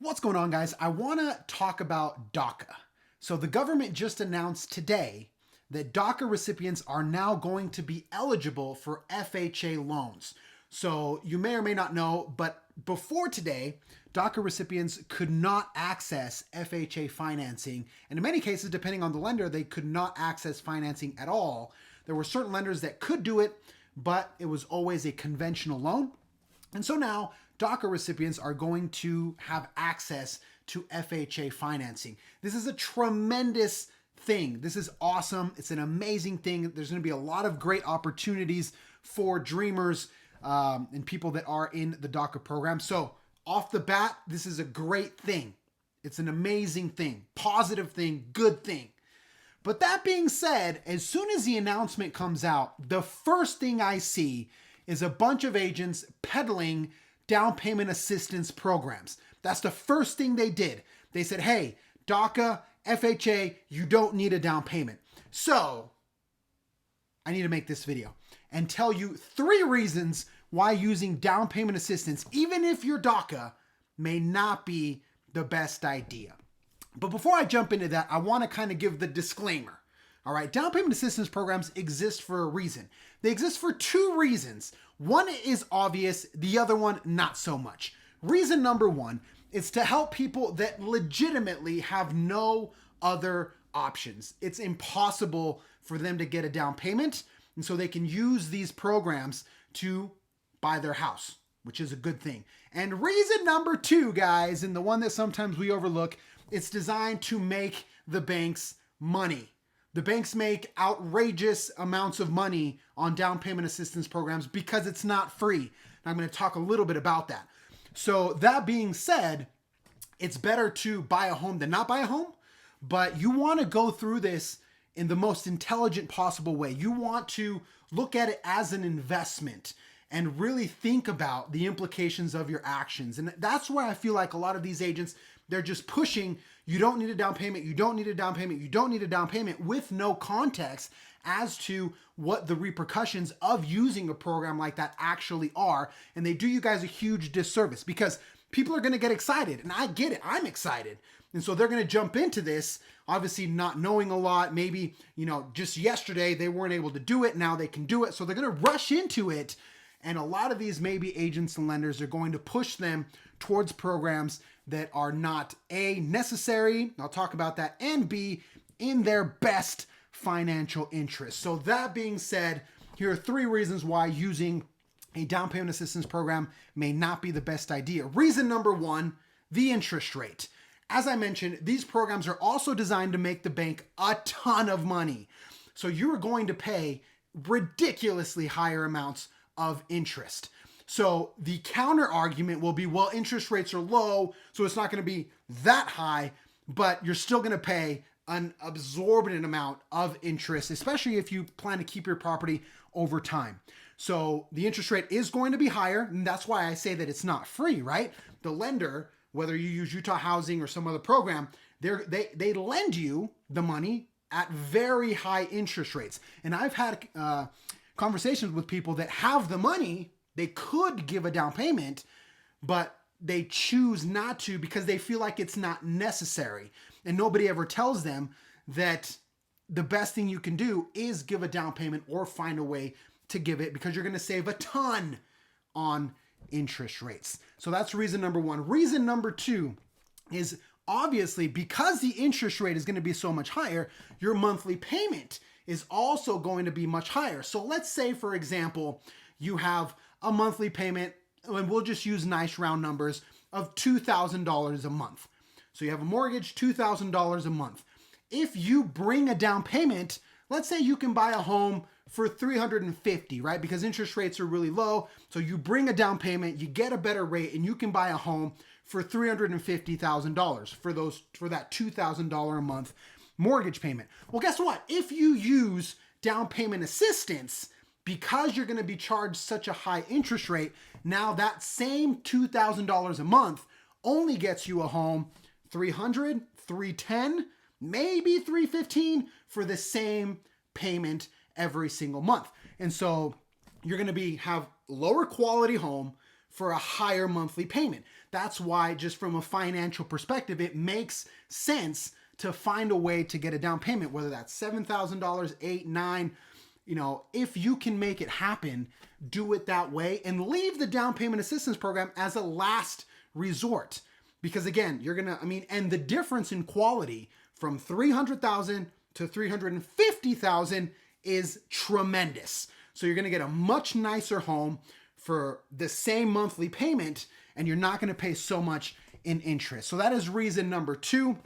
What's going on, guys? I want to talk about DACA. So the government just announced today that DACA recipients are now going to be eligible for FHA loans. So you may or may not know, but before today, DACA recipients could not access FHA financing. And in many cases, depending on the lender, they could not access financing at all. There were certain lenders that could do it, but it was always a conventional loan. And so now DACA recipients are going to have access to FHA financing. This is a tremendous thing. This is awesome. It's an amazing thing. There's going to be a lot of great opportunities for dreamers and people that are in the DACA program. So off the bat, this is a great thing. It's an amazing thing, positive thing, good thing. But that being said, as soon as the announcement comes out, the first thing I see is a bunch of agents peddling down payment assistance programs. That's the first thing they did. They said, hey, DACA, FHA, you don't need a down payment. So I need to make this video and tell you 3 reasons why using down payment assistance, even if you're DACA, may not be the best idea. But before I jump into that, I want to kind of give the disclaimer. All right, down payment assistance programs exist for a reason. They exist for 2 reasons. One is obvious, the other one not so much. Reason number 1 is to help people that legitimately have no other options. It's impossible for them to get a down payment, and so they can use these programs to buy their house, which is a good thing. And reason number 2, guys, and the one that sometimes we overlook, it's designed to make the banks money. The banks make outrageous amounts of money on down payment assistance programs because it's not free. And I'm going to talk a little bit about that. So that being said, it's better to buy a home than not buy a home, but you want to go through this in the most intelligent possible way. You want to look at it as an investment and really think about the implications of your actions. And that's where I feel like a lot of these agents, they're just pushing, you don't need a down payment, you don't need a down payment, you don't need a down payment, with no context as to what the repercussions of using a program like that actually are. And they do you guys a huge disservice because people are going to get excited. And I get it. I'm excited. And so they're going to jump into this, obviously not knowing a lot. Maybe, just yesterday they weren't able to do it. Now they can do it. So they're going to rush into it. And a lot of these maybe agents and lenders are going to push them towards programs that are not A, necessary, I'll talk about that, and B, in their best financial interest. So that being said, here are 3 reasons why using a down payment assistance program may not be the best idea. Reason number 1, the interest rate. As I mentioned, these programs are also designed to make the bank a ton of money. So you're going to pay ridiculously higher amounts of interest. So the counter argument will be, well, interest rates are low, so it's not going to be that high, but you're still going to pay an absorbent amount of interest, especially if you plan to keep your property over time. So the interest rate is going to be higher, and that's why I say that it's not free, right? The lender, whether you use Utah Housing or some other program, they lend you the money at very high interest rates. And I've had conversations with people that have the money, they could give a down payment, but they choose not to because they feel like it's not necessary. And nobody ever tells them that the best thing you can do is give a down payment or find a way to give it, because you're going to save a ton on interest rates. So that's reason number 1. Reason number 2 is obviously because the interest rate is going to be so much higher, your monthly payment is also going to be much higher. So let's say, for example, you have a monthly payment, and we'll just use nice round numbers, of $2,000 a month. So you have a mortgage, $2,000 a month. If you bring a down payment, let's say you can buy a home for $350, right? Because interest rates are really low. So you bring a down payment, you get a better rate, and you can buy a home for $350,000 for that $2,000 a month mortgage payment. Well, guess what? If you use down payment assistance, because you're going to be charged such a high interest rate, now that same $2,000 a month only gets you a home $300, $310, maybe $315 for the same payment every single month. And so you're going to have lower quality home for a higher monthly payment. That's why, just from a financial perspective, it makes sense to find a way to get a down payment, whether that's $7,000, $8,000, $9,000. You know, if you can make it happen, do it that way and leave the down payment assistance program as a last resort. Because again, you're gonna, and the difference in quality from $300,000 to $350,000 is tremendous. So you're gonna get a much nicer home for the same monthly payment, and you're not gonna pay so much in interest. So that is reason number 2.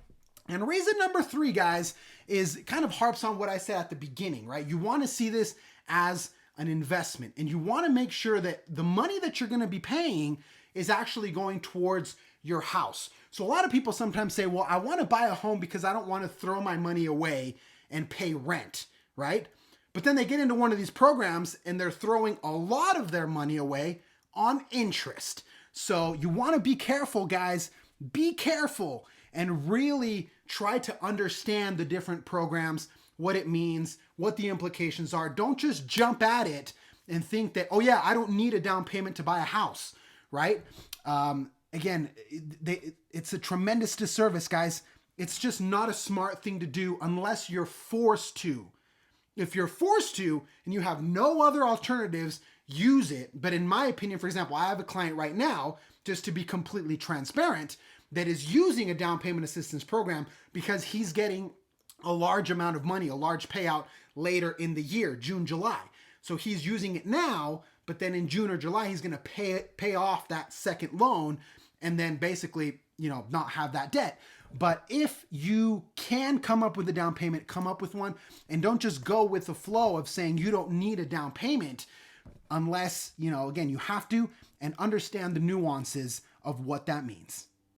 And reason number 3, guys, is kind of harps on what I said at the beginning, right? You want to see this as an investment, and you want to make sure that the money that you're going to be paying is actually going towards your house. So a lot of people sometimes say, well, I want to buy a home because I don't want to throw my money away and pay rent, right? But then they get into one of these programs and they're throwing a lot of their money away on interest. So you want to be careful, guys. Be careful and really try to understand the different programs, what it means, what the implications are. Don't just jump at it and think that, oh yeah, I don't need a down payment to buy a house, right? Again, it's a tremendous disservice, guys. It's just not a smart thing to do unless you're forced to. If you're forced to and you have no other alternatives, use it. But in my opinion, for example, I have a client right now, just to be completely transparent, that is using a down payment assistance program because he's getting a large amount of money, a large payout later in the year, June, July. So he's using it now, but then in June or July, he's going to pay off that second loan and then basically, not have that debt. But if you can come up with a down payment, come up with one, and don't just go with the flow of saying you don't need a down payment unless, again, you have to, and understand the nuances of what that means.